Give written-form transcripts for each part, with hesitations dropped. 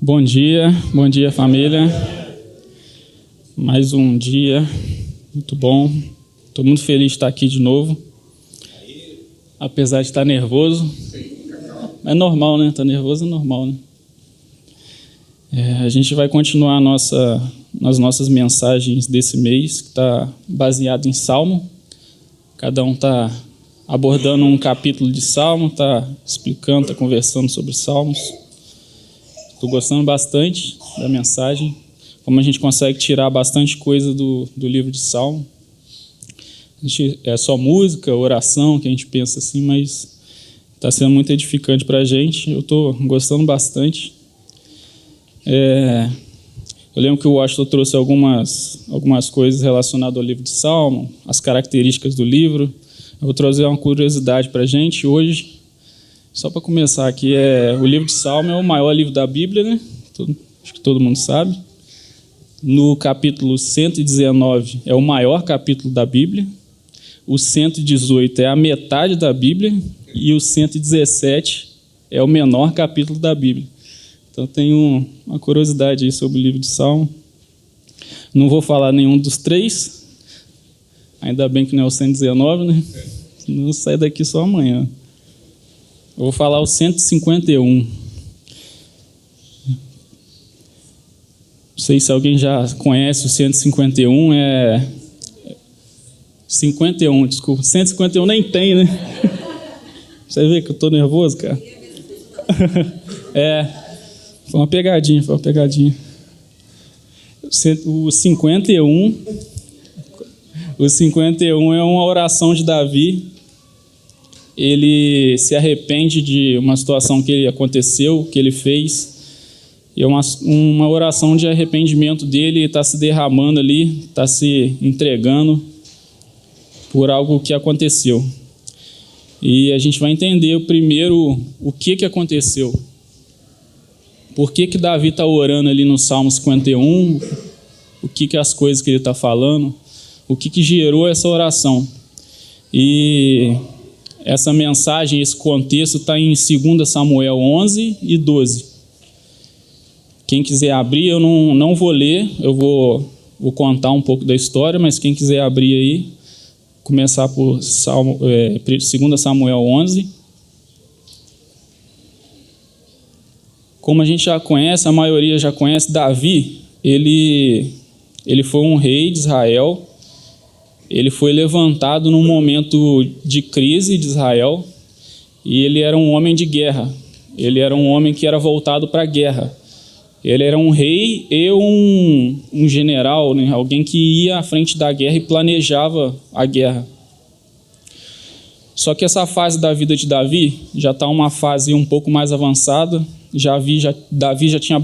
Bom dia família. Mais um dia, muito bom. Estou muito feliz de estar aqui de novo, apesar de estar nervoso. É normal, né? Estar nervoso é normal, né? A gente vai continuar nas nossas mensagens desse mês, que está baseado em Salmo. Cada um está abordando um capítulo de Salmo, está explicando, está conversando sobre Salmos. Estou gostando bastante da mensagem, como a gente consegue tirar bastante coisa do livro de Salmo. É só música, oração, que a gente pensa assim, mas está sendo muito edificante para a gente. Eu estou gostando bastante. Eu lembro que o Washington trouxe algumas coisas relacionadas ao livro de Salmo, as características do livro. Eu vou trazer uma curiosidade para a gente hoje. Só para começar aqui, o livro de Salmo é o maior livro da Bíblia, né? Acho que todo mundo sabe. No capítulo 119 é o maior capítulo da Bíblia. O 118 é a metade da Bíblia. E o 117 é o menor capítulo da Bíblia. Então tem uma curiosidade aí sobre o livro de Salmo. Não vou falar nenhum dos três. Ainda bem que não é o 119, né? Não sai daqui só amanhã. Eu vou falar o 151. Não sei se alguém já conhece o 151. 51, desculpa. 151 nem tem, né? Você vê que eu estou nervoso, cara? Foi uma pegadinha. O 51 é uma oração de Davi. Ele se arrepende de uma situação que aconteceu, que ele fez. E é uma oração de arrependimento dele, está se derramando ali, está se entregando por algo que aconteceu. E a gente vai entender primeiro o que aconteceu. Por que Davi está orando ali no Salmo 51? O que as coisas que ele está falando? O que gerou essa oração? E essa mensagem, esse contexto está em 2 Samuel 11 e 12. Quem quiser abrir, eu não vou ler, eu vou contar um pouco da história, mas quem quiser abrir aí, começar por 2 Samuel 11. Como a gente já conhece, a maioria já conhece, Davi, ele foi um rei de Israel. Ele foi levantado num momento de crise de Israel e ele era um homem de guerra. Ele era um homem que era voltado para a guerra. Ele era um rei e um general, né? Alguém que ia à frente da guerra e planejava a guerra. Só que essa fase da vida de Davi já está uma fase um pouco mais avançada. Davi já tinha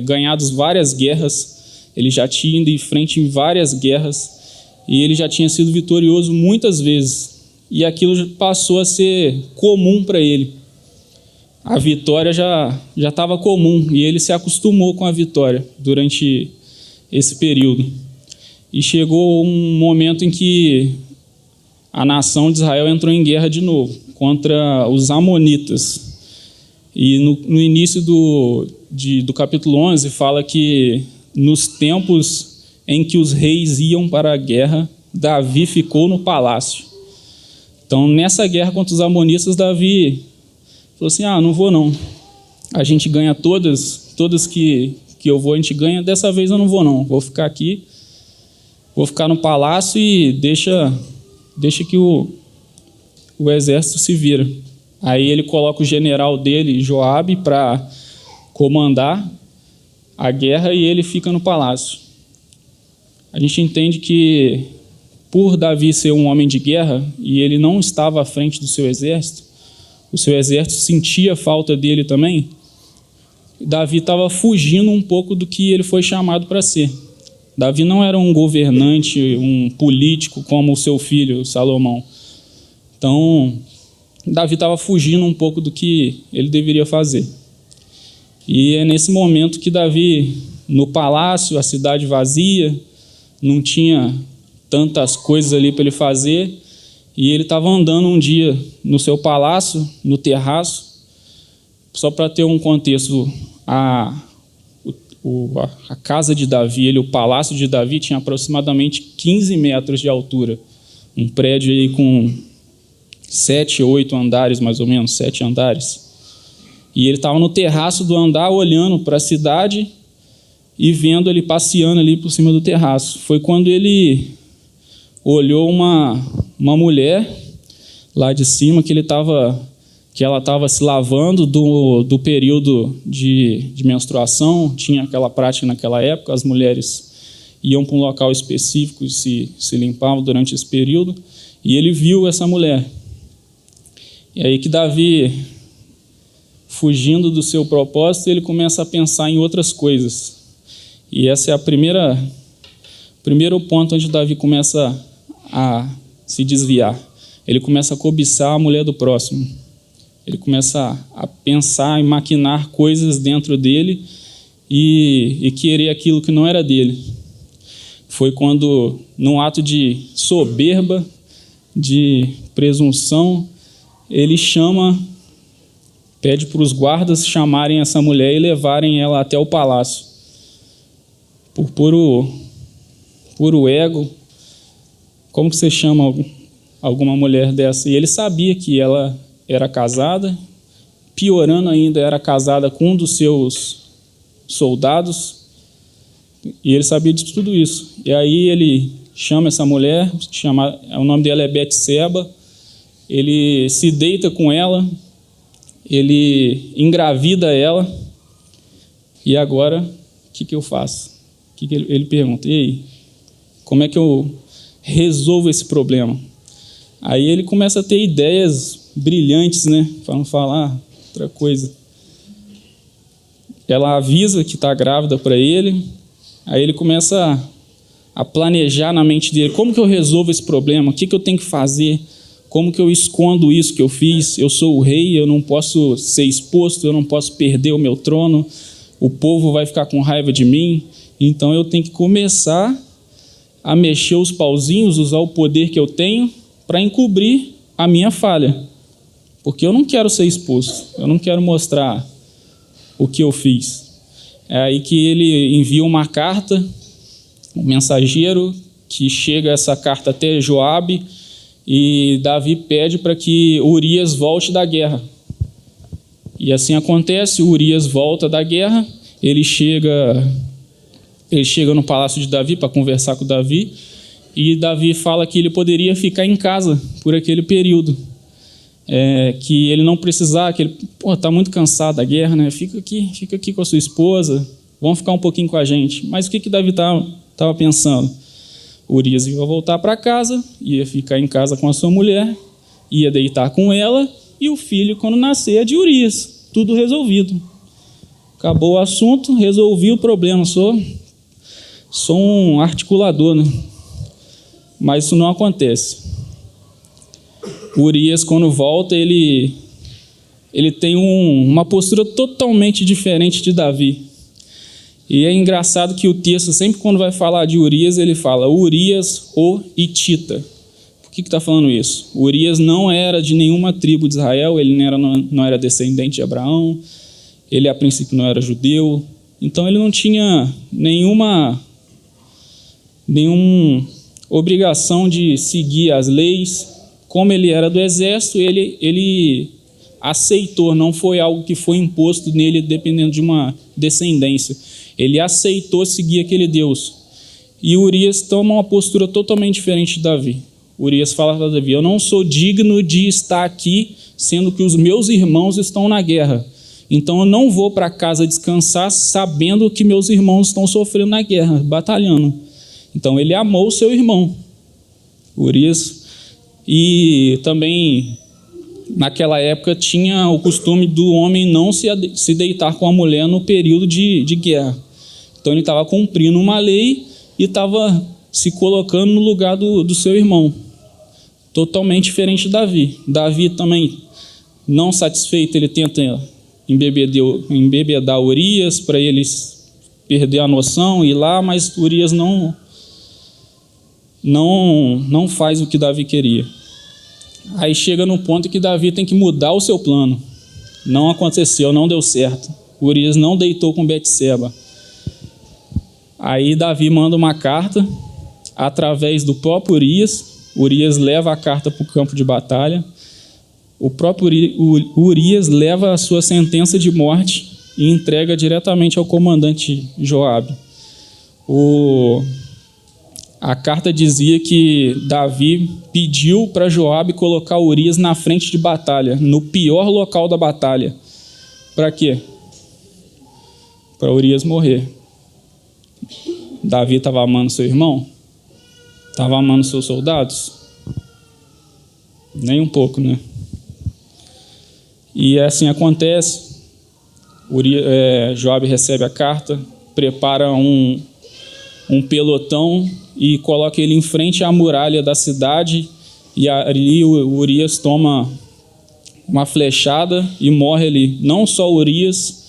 ganhado várias guerras, ele já tinha ido em frente em várias guerras. E ele já tinha sido vitorioso muitas vezes. E aquilo passou a ser comum para ele. A vitória já estava comum. E ele se acostumou com a vitória durante esse período. E chegou um momento em que a nação de Israel entrou em guerra de novo contra os amonitas. E no início do capítulo 11 fala que nos tempos em que os reis iam para a guerra, Davi ficou no palácio. Então, nessa guerra contra os amonitas, Davi falou assim, não vou não. A gente ganha todas que eu vou, a gente ganha. Dessa vez eu não vou não. Vou ficar aqui, vou ficar no palácio e deixa que o exército se vira. Aí ele coloca o general dele, Joabe, para comandar a guerra e ele fica no palácio. A gente entende que, por Davi ser um homem de guerra, e ele não estava à frente do seu exército, o seu exército sentia falta dele também, Davi estava fugindo um pouco do que ele foi chamado para ser. Davi não era um governante, um político como o seu filho, Salomão. Então, Davi estava fugindo um pouco do que ele deveria fazer. E é nesse momento que Davi, no palácio, a cidade vazia, não tinha tantas coisas ali para ele fazer, e ele estava andando um dia no seu palácio, no terraço. Só para ter um contexto, a casa de Davi, o palácio de Davi, tinha aproximadamente 15 metros de altura. Um prédio aí com 7 ou 8 andares, mais ou menos, 7 andares. E ele estava no terraço do andar, olhando para a cidade e vendo ele passeando ali por cima do terraço. Foi quando ele olhou uma mulher lá de cima, que ela estava se lavando do período de menstruação. Tinha aquela prática naquela época, as mulheres iam para um local específico e se limpavam durante esse período, e ele viu essa mulher. E aí que Davi, fugindo do seu propósito, ele começa a pensar em outras coisas. E esse é o primeiro ponto onde Davi começa a se desviar. Ele começa a cobiçar a mulher do próximo. Ele começa a pensar e maquinar coisas dentro dele e querer aquilo que não era dele. Foi quando, num ato de soberba, de presunção, ele pede para os guardas chamarem essa mulher e levarem ela até o palácio. Por puro ego. Como que você chama alguma mulher dessa? E ele sabia que ela era casada, piorando ainda, era casada com um dos seus soldados, e ele sabia de tudo isso. E aí ele chama essa mulher, o nome dela é Betseba, ele se deita com ela, ele engravida ela, e agora, o que eu faço? Ele pergunta, e aí, como é que eu resolvo esse problema? Aí ele começa a ter ideias brilhantes, né? Para não falar outra coisa. Ela avisa que está grávida para ele, aí ele começa a planejar na mente dele, como que eu resolvo esse problema? O que eu tenho que fazer? Como que eu escondo isso que eu fiz? Eu sou o rei, eu não posso ser exposto, eu não posso perder o meu trono, o povo vai ficar com raiva de mim, então eu tenho que começar a mexer os pauzinhos, usar o poder que eu tenho para encobrir a minha falha, porque eu não quero ser exposto, eu não quero mostrar o que eu fiz. É aí que ele envia uma carta, um mensageiro, que chega essa carta até Joabe, e Davi pede para que Urias volte da guerra. E assim acontece, Urias volta da guerra, ele chega no palácio de Davi para conversar com Davi, e Davi fala que ele poderia ficar em casa por aquele período, que ele não precisar, que ele está muito cansado da guerra, né? Fica aqui com a sua esposa, vão ficar um pouquinho com a gente. Mas o que Davi estava pensando? Urias ia voltar para casa, ia ficar em casa com a sua mulher, ia deitar com ela, e o filho, quando nascer, é de Urias. Tudo resolvido. Acabou o assunto, resolvi o problema. Sou um articulador, né? Mas isso não acontece. Urias, quando volta, ele tem uma postura totalmente diferente de Davi. E é engraçado que o texto, sempre quando vai falar de Urias, ele fala Urias o Hitita. Por que está falando isso? Urias não era de nenhuma tribo de Israel, ele não era descendente de Abraão, ele a princípio não era judeu, então ele não tinha nenhuma obrigação de seguir as leis. Como ele era do exército, ele aceitou, não foi algo que foi imposto nele dependendo de uma descendência. Ele aceitou seguir aquele Deus. E Urias toma uma postura totalmente diferente de Davi. Urias fala para Davi, eu não sou digno de estar aqui, sendo que os meus irmãos estão na guerra. Então eu não vou para casa descansar sabendo que meus irmãos estão sofrendo na guerra, batalhando. Então ele amou o seu irmão, Urias. E também, naquela época, tinha o costume do homem não se deitar com a mulher no período de guerra. Então ele estava cumprindo uma lei e estava se colocando no lugar do seu irmão. Totalmente diferente de Davi. Davi também, não satisfeito, ele tenta embebedar Urias para eles perder a noção e ir lá, mas Urias não faz o que Davi queria. Aí chega no ponto que Davi tem que mudar o seu plano. Não aconteceu, não deu certo. Urias não deitou com Betseba. Aí Davi manda uma carta através do próprio Urias. Urias leva a carta para o campo de batalha. O próprio Urias leva a sua sentença de morte e entrega diretamente ao comandante Joabe. A carta dizia que Davi pediu para Joabe colocar Urias na frente de batalha, no pior local da batalha. Para quê? Para Urias morrer. Davi estava amando seu irmão? Estava amando seus soldados? Nem um pouco, né? E assim acontece. Joabe recebe a carta, prepara um pelotão e coloca ele em frente à muralha da cidade, e ali o Urias toma uma flechada e morre ali. Não só Urias,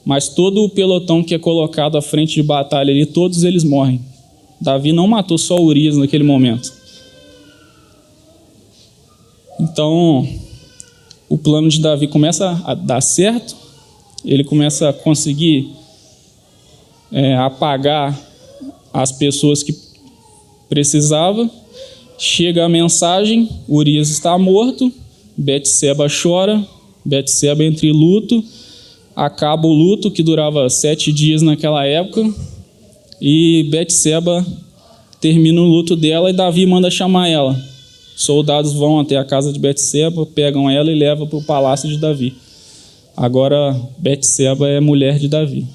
mas todo o pelotão que é colocado à frente de batalha ali, todos eles morrem. Davi não matou só Urias naquele momento. Então, o plano de Davi começa a dar certo, ele começa a conseguir apagar as pessoas que precisava. Chega a mensagem: Urias está morto. Betseba chora, Betseba entra em luto, acaba o luto que durava 7 dias naquela época, e Betseba termina o luto dela e Davi manda chamar ela. Soldados vão até a casa de Betseba, pegam ela e levam para o palácio de Davi. Agora Betseba é mulher de Davi.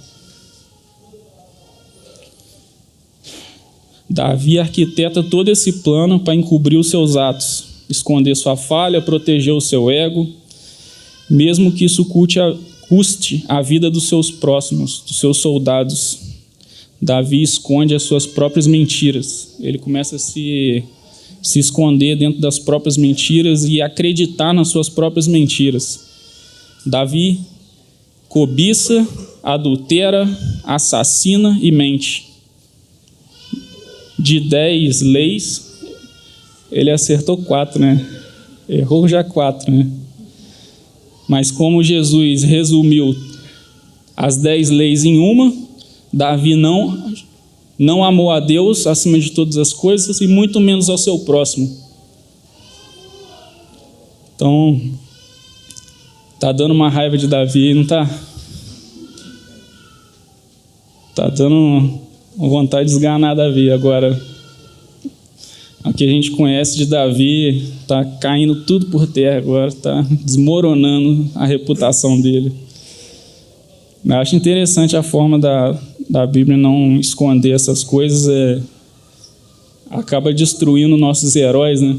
Davi arquiteta todo esse plano para encobrir os seus atos, esconder sua falha, proteger o seu ego, mesmo que isso custe a vida dos seus próximos, dos seus soldados. Davi esconde as suas próprias mentiras. Ele começa a se esconder dentro das próprias mentiras e acreditar nas suas próprias mentiras. Davi cobiça, adultera, assassina e mente. De 10 leis, ele acertou 4, né? Errou já 4, né? Mas como Jesus resumiu as 10 leis em uma, Davi não amou a Deus acima de todas as coisas e muito menos ao seu próximo. Então, tá dando uma raiva de Davi, não tá? Tá dando vontade de esganar Davi. Agora, o que a gente conhece de Davi está caindo tudo por terra agora, está desmoronando a reputação dele. Eu acho interessante a forma da Bíblia não esconder essas coisas, acaba destruindo nossos heróis, né?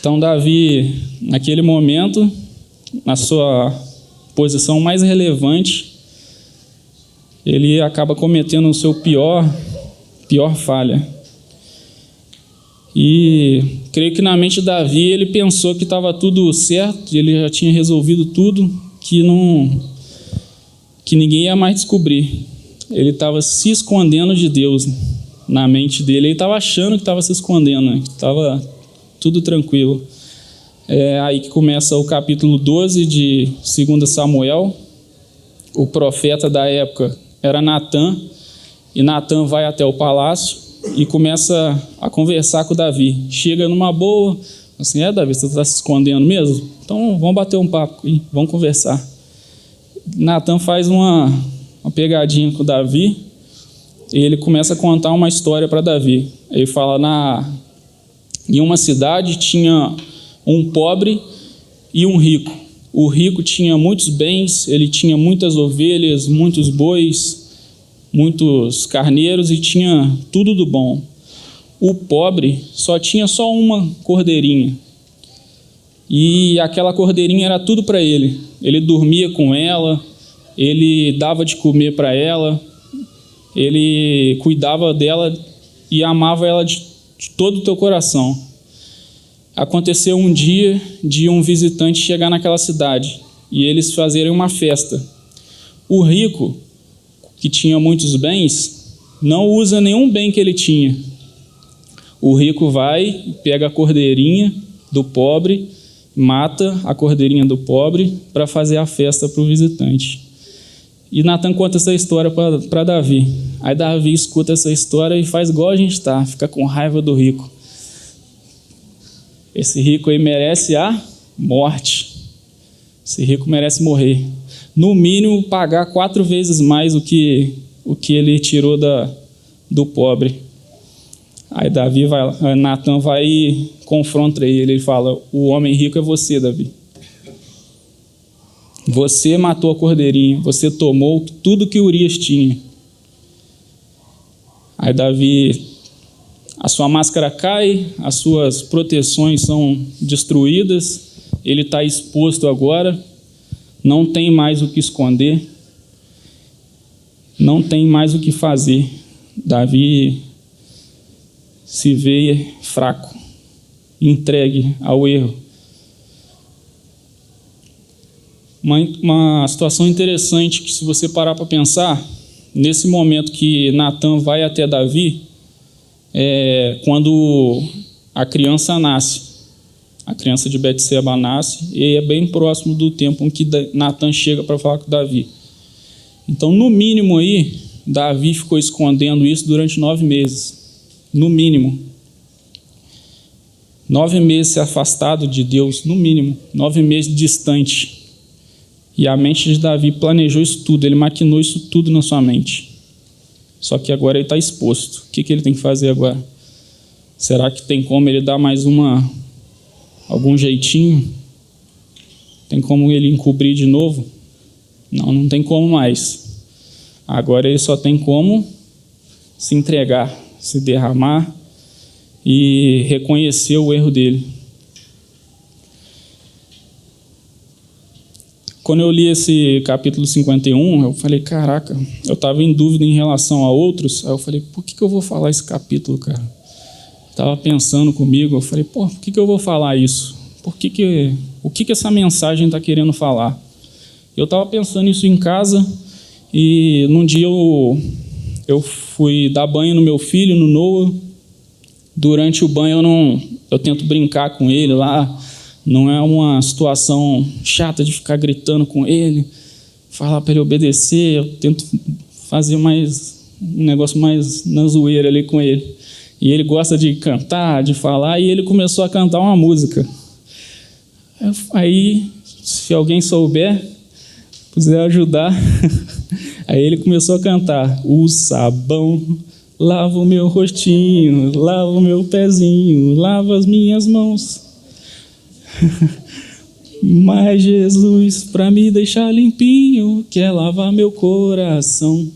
Então Davi, naquele momento, na sua posição mais relevante, ele acaba cometendo o seu pior falha. E creio que na mente de Davi ele pensou que estava tudo certo, ele já tinha resolvido tudo, que ninguém ia mais descobrir. Ele estava se escondendo de Deus na mente dele, ele estava achando que estava se escondendo, né? Estava tudo tranquilo. É aí que começa o capítulo 12 de 2 Samuel. O profeta da época era Natã, e Natã vai até o palácio e começa a conversar com Davi. Chega numa boa, assim: Davi, você está se escondendo mesmo? Então vamos bater um papo, hein? Vamos conversar. Natã faz uma pegadinha com Davi, e ele começa a contar uma história para Davi. Ele fala: em uma cidade tinha um pobre e um rico. O rico tinha muitos bens, ele tinha muitas ovelhas, muitos bois, muitos carneiros e tinha tudo do bom. O pobre tinha só uma cordeirinha. E aquela cordeirinha era tudo para ele. Ele dormia com ela, ele dava de comer para ela, ele cuidava dela e amava ela de todo o teu coração. Aconteceu um dia de um visitante chegar naquela cidade e eles fazerem uma festa. O rico, que tinha muitos bens, não usa nenhum bem que ele tinha. O rico vai, pega a cordeirinha do pobre mata a cordeirinha do pobre para fazer a festa para o visitante. E Natan conta essa história para Davi. Aí Davi escuta essa história e faz igual a gente está, fica com raiva do rico. Esse rico aí merece a morte. Esse rico merece morrer. No mínimo, pagar 4 vezes mais o que ele tirou do pobre. Aí Natan vai e confronta ele. Ele fala: o homem rico é você, Davi. Você matou a cordeirinha. Você tomou tudo que Urias tinha. Aí Davi, a sua máscara cai, as suas proteções são destruídas. Ele está exposto agora. Não tem mais o que esconder. Não tem mais o que fazer. Davi se vê fraco, entregue ao erro. Uma situação interessante que, se você parar para pensar, nesse momento que Natan vai até Davi, quando a criança nasce. A criança de Betseba nasce, e é bem próximo do tempo em que Natan chega para falar com Davi. Então, no mínimo aí, Davi ficou escondendo isso durante 9 meses. No mínimo. 9 meses afastado de Deus, no mínimo. 9 meses distante. E a mente de Davi planejou isso tudo, ele maquinou isso tudo na sua mente. Só que agora ele está exposto. O que ele tem que fazer agora? Será que tem como ele dar mais algum jeitinho? Tem como ele encobrir de novo? Não tem como mais. Agora ele só tem como se entregar, se derramar e reconhecer o erro dele. Quando eu li esse capítulo 51, eu falei: caraca, eu estava em dúvida em relação a outros. Aí eu falei: por que eu vou falar esse capítulo, cara? Estava pensando comigo, eu falei: por que eu vou falar isso? O que essa mensagem está querendo falar? Eu estava pensando isso em casa, e num dia eu fui dar banho no meu filho, no Noah. Durante o banho eu tento brincar com ele lá. Não é uma situação chata de ficar gritando com ele, falar para ele obedecer. Eu tento fazer um negócio mais na zoeira ali com ele. E ele gosta de cantar, de falar, e ele começou a cantar uma música. Aí, se alguém souber, puder ajudar, aí ele começou a cantar: o sabão lava o meu rostinho, lava o meu pezinho, lava as minhas mãos. Mas Jesus, para me deixar limpinho, quer lavar meu coração.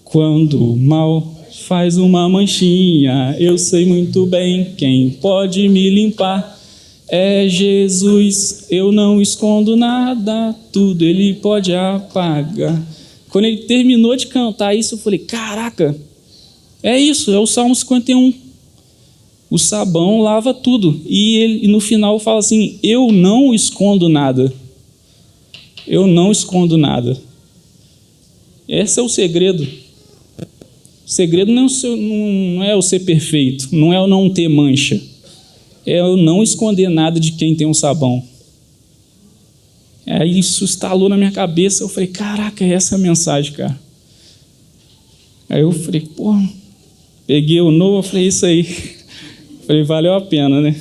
Quando o mal faz uma manchinha, eu sei muito bem quem pode me limpar. É Jesus, eu não escondo nada, tudo Ele pode apagar. Quando ele terminou de cantar isso, eu falei: caraca, é isso, é o Salmo 51. O sabão lava tudo. E no final fala assim: eu não escondo nada. Eu não escondo Esse é o segredo. O segredo não é o ser perfeito, não é o não ter mancha. É eu não esconder nada de quem tem um sabão. Aí isso estalou na minha cabeça. Eu falei: caraca, essa é a mensagem, cara. Aí eu falei: peguei o Noah, falei: isso aí. Falei: valeu a pena, né?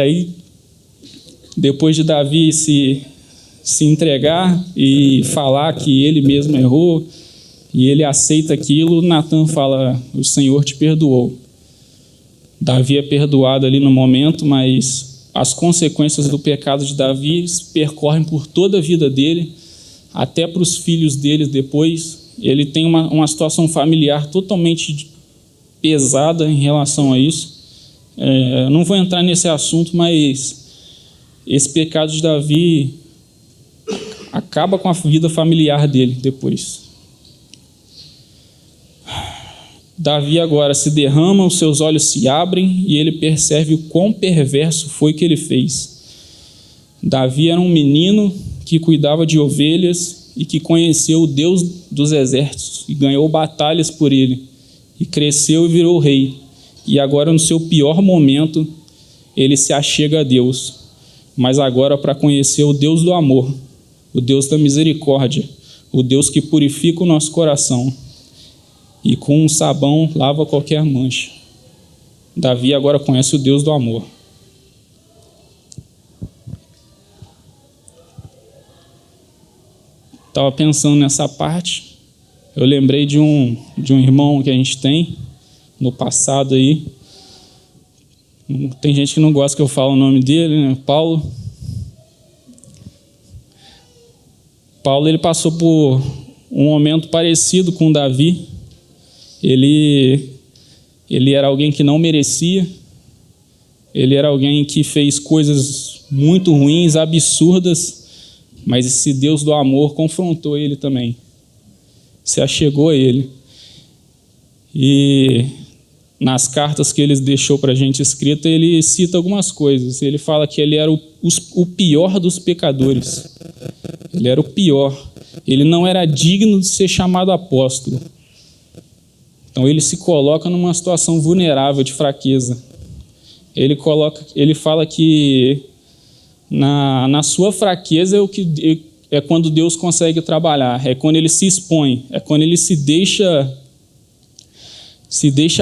Aí, depois de Davi se entregar e falar que ele mesmo errou, e ele aceita aquilo, Natan fala: o Senhor te perdoou. Davi é perdoado ali no momento, mas as consequências do pecado de Davi percorrem por toda a vida dele, até para os filhos dele depois. Ele tem uma situação familiar totalmente pesada em relação a isso. Não vou entrar nesse assunto, mas esse pecado de Davi acaba com a vida familiar dele depois. Davi agora se derrama, os seus olhos se abrem e ele percebe o quão perverso foi que ele fez. Davi era um menino que cuidava de ovelhas e que conheceu o Deus dos exércitos e ganhou batalhas por ele, e cresceu e virou rei. E agora, no seu pior momento, ele se achega a Deus, mas agora para conhecer o Deus do amor, o Deus da misericórdia, o Deus que purifica o nosso coração e com um sabão lava qualquer mancha. Davi agora conhece o Deus do amor. Estava pensando nessa parte, eu lembrei de um irmão que a gente tem no passado aí. Tem gente que não gosta que eu fale o nome dele, né? Paulo. Paulo, ele passou por um momento parecido com Davi. Ele era alguém que não merecia. Ele era alguém que fez coisas muito ruins, absurdas, mas esse Deus do amor confrontou ele também. Se achegou a ele. E nas cartas que ele deixou para a gente escrita, ele cita algumas coisas. Ele fala que ele era o pior dos pecadores. Ele era o pior. Ele não era digno de ser chamado apóstolo. Então ele se coloca numa situação vulnerável de fraqueza. Ele fala que na sua fraqueza é quando Deus consegue trabalhar, é quando ele se expõe, é quando ele se deixa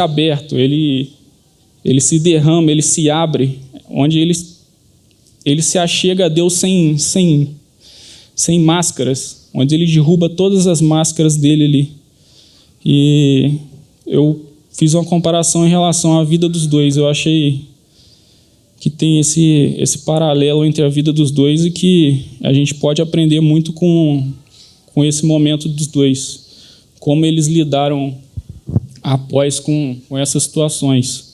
aberto, ele se derrama, ele se abre, onde ele se achega a Deus sem máscaras, onde ele derruba todas as máscaras dele ali. E eu fiz uma comparação em relação à vida dos dois. Eu achei que tem esse paralelo entre a vida dos dois e que a gente pode aprender muito com esse momento dos dois, como eles lidaram após com essas situações.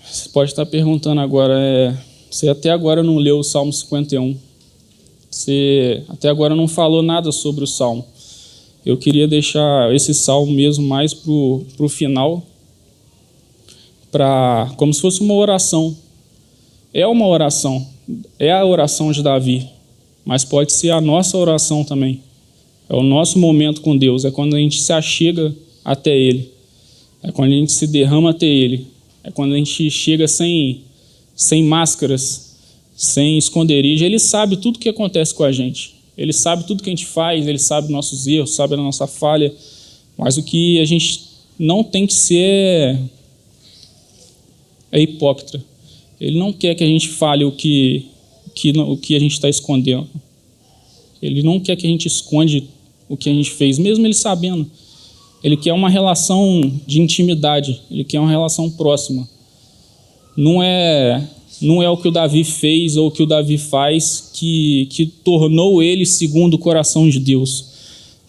Você pode estar perguntando agora, você até agora não leu o Salmo 51, você até agora não falou nada sobre o Salmo. Eu queria deixar esse Salmo mesmo mais para o final, como se fosse uma oração. É uma oração, é a oração de Davi, mas pode ser a nossa oração também. É o nosso momento com Deus, é quando a gente se achega até Ele, é quando a gente se derrama até Ele, é quando a gente chega sem máscaras, sem esconderijo. Ele sabe tudo o que acontece com a gente, Ele sabe tudo que a gente faz, Ele sabe nossos erros, sabe a nossa falha, mas o que a gente não tem que ser é hipócrita. Ele não quer que a gente fale o que a gente está escondendo. Ele não quer que a gente esconde o que a gente fez, mesmo ele sabendo. Ele quer uma relação de intimidade, ele quer uma relação próxima. Não é o que o Davi fez ou o que o Davi faz que tornou ele segundo o coração de Deus.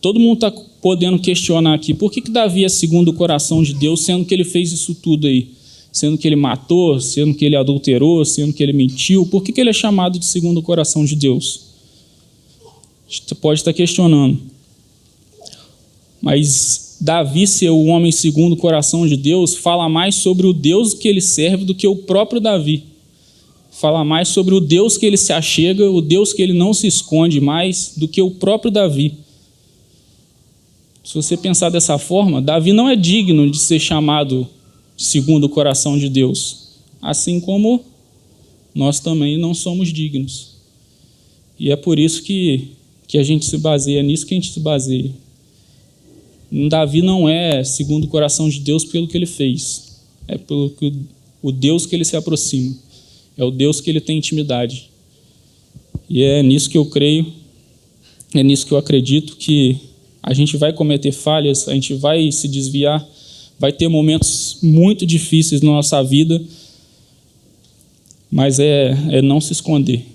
Todo mundo está podendo questionar aqui, por que Davi é segundo o coração de Deus, sendo que ele fez isso tudo aí? Sendo que ele matou, sendo que ele adulterou, sendo que ele mentiu, por que ele é chamado de segundo o coração de Deus? Você pode estar questionando. Mas Davi ser o homem segundo o coração de Deus fala mais sobre o Deus que ele serve do que o próprio Davi. Fala mais sobre o Deus que ele se achega, o Deus que ele não se esconde mais do que o próprio Davi. Se você pensar dessa forma, Davi não é digno de ser chamado segundo o coração de Deus, assim como nós também não somos dignos. E é por isso que a gente se baseia, nisso que a gente se baseia. Davi não é segundo o coração de Deus pelo que ele fez, é pelo que o Deus que ele se aproxima, é o Deus que ele tem intimidade. E é nisso que eu creio, é nisso que eu acredito, que a gente vai cometer falhas, a gente vai se desviar, vai ter momentos muito difíceis na nossa vida, mas é não se esconder.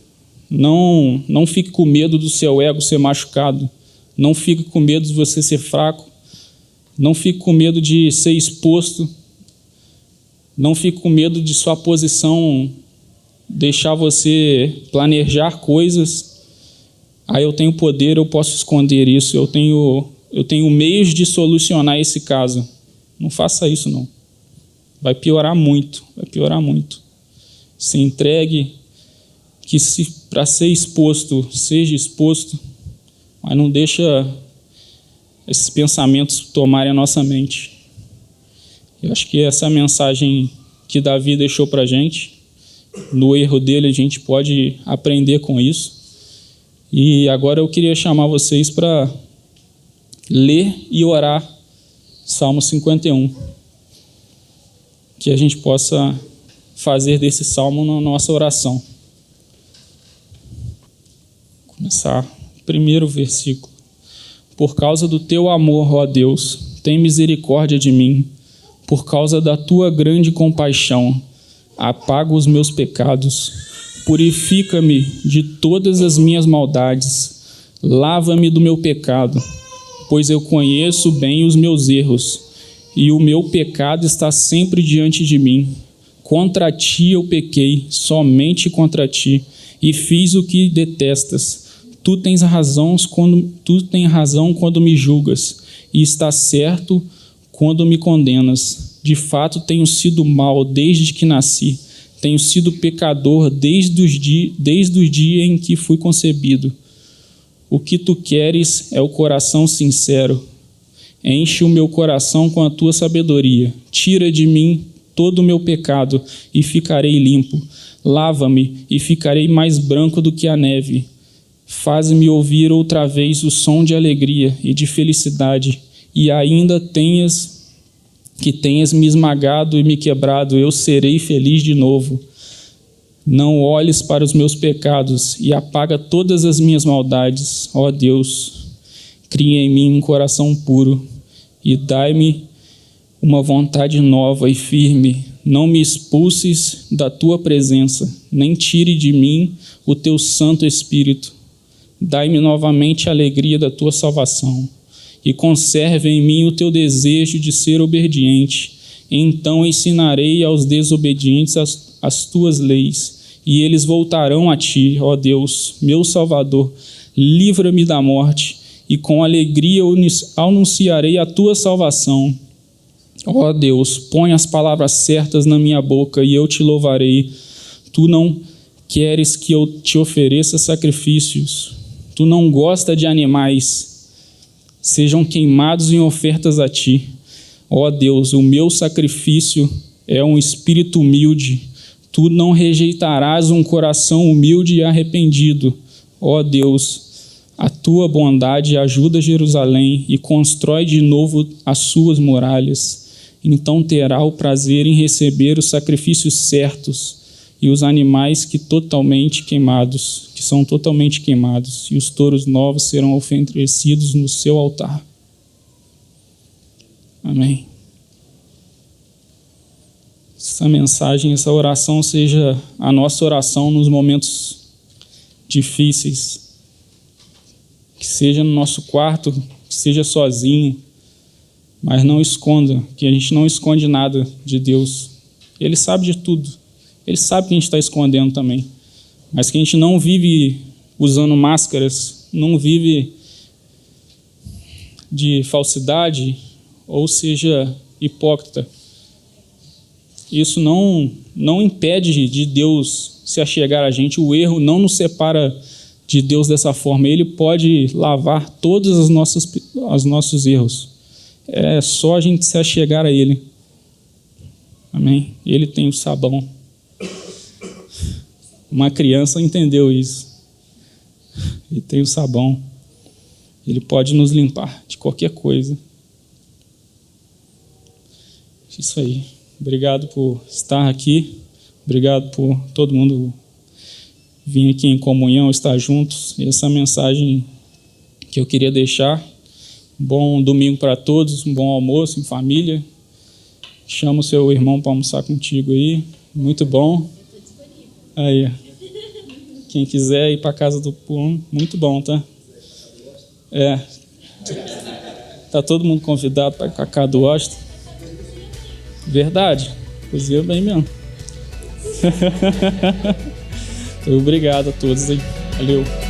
Não fique com medo do seu ego ser machucado. Não fique com medo de você ser fraco. Não fique com medo de ser exposto. Não fique com medo de sua posição deixar você planejar coisas. Eu tenho poder, eu posso esconder isso. Eu tenho meios de solucionar esse caso. Não faça isso, não. Vai piorar muito, vai piorar muito. Se entregue, que para ser exposto, seja exposto, mas não deixa esses pensamentos tomarem a nossa mente. Eu acho que essa é a mensagem que Davi deixou para a gente. No erro dele, a gente pode aprender com isso. E agora eu queria chamar vocês para ler e orar Salmo 51. Que a gente possa fazer desse salmo na nossa oração. Vou começar o primeiro versículo. Por causa do teu amor, ó Deus, tem misericórdia de mim. Por causa da tua grande compaixão, apaga os meus pecados. Purifica-me de todas as minhas maldades. Lava-me do meu pecado, pois eu conheço bem os meus erros, e o meu pecado está sempre diante de mim. Contra ti eu pequei, somente contra ti, e fiz o que detestas. Tu tens razão quando me julgas, e estás certo quando me condenas. De fato, tenho sido mau desde que nasci. Tenho sido pecador desde o dia em que fui concebido. O que tu queres é o coração sincero. Enche o meu coração com a tua sabedoria. Tira de mim todo o meu pecado e ficarei limpo. Lava-me e ficarei mais branco do que a neve. Faz-me ouvir outra vez o som de alegria e de felicidade, e ainda tenhas me esmagado e me quebrado, eu serei feliz de novo. Não olhes para os meus pecados e apaga todas as minhas maldades. Ó Deus, cria em mim um coração puro e dai-me uma vontade nova e firme. Não me expulses da tua presença, nem tire de mim o teu Santo Espírito. Dai-me novamente a alegria da tua salvação e conserve em mim o teu desejo de ser obediente. Então ensinarei aos desobedientes as tuas leis, e eles voltarão a ti, ó Deus, meu Salvador. Livra-me da morte, e com alegria anunciarei a tua salvação. Ó Deus, põe as palavras certas na minha boca, e eu te louvarei. Tu não queres que eu te ofereça sacrifícios. Tu não gosta de animais. Sejam queimados em ofertas a ti. Ó Deus, o meu sacrifício é um espírito humilde. Tu não rejeitarás um coração humilde e arrependido. Ó Deus, a tua bondade ajuda Jerusalém e constrói de novo as suas muralhas. Então terá o prazer em receber os sacrifícios certos e os animais que são totalmente queimados, e os touros novos serão oferecidos no seu altar. Amém. Essa mensagem, essa oração seja a nossa oração nos momentos difíceis. Que seja no nosso quarto, que seja sozinho, mas não esconda, que a gente não esconde nada de Deus. Ele sabe de tudo. Ele sabe que a gente está escondendo também. Mas que a gente não vive usando máscaras, não vive de falsidade, ou seja, hipócrita. Isso não impede de Deus se achegar a gente. O erro não nos separa de Deus dessa forma. Ele pode lavar todos os nossos erros. É só a gente se achegar a Ele. Amém? Ele tem o sabão. Uma criança entendeu isso. Ele tem o sabão. Ele pode nos limpar de qualquer coisa. Isso aí. Obrigado por estar aqui. Obrigado por todo mundo vir aqui em comunhão, estar juntos. E essa mensagem que eu queria deixar. Bom domingo para todos, um bom almoço em família. Chama o seu irmão para almoçar contigo aí. Muito bom. Aí, quem quiser ir para a casa do Pum, muito bom, tá? Tá todo mundo convidado para ir para a casa do Washington. Verdade, cozinha bem mesmo. Obrigado a todos aí. Valeu.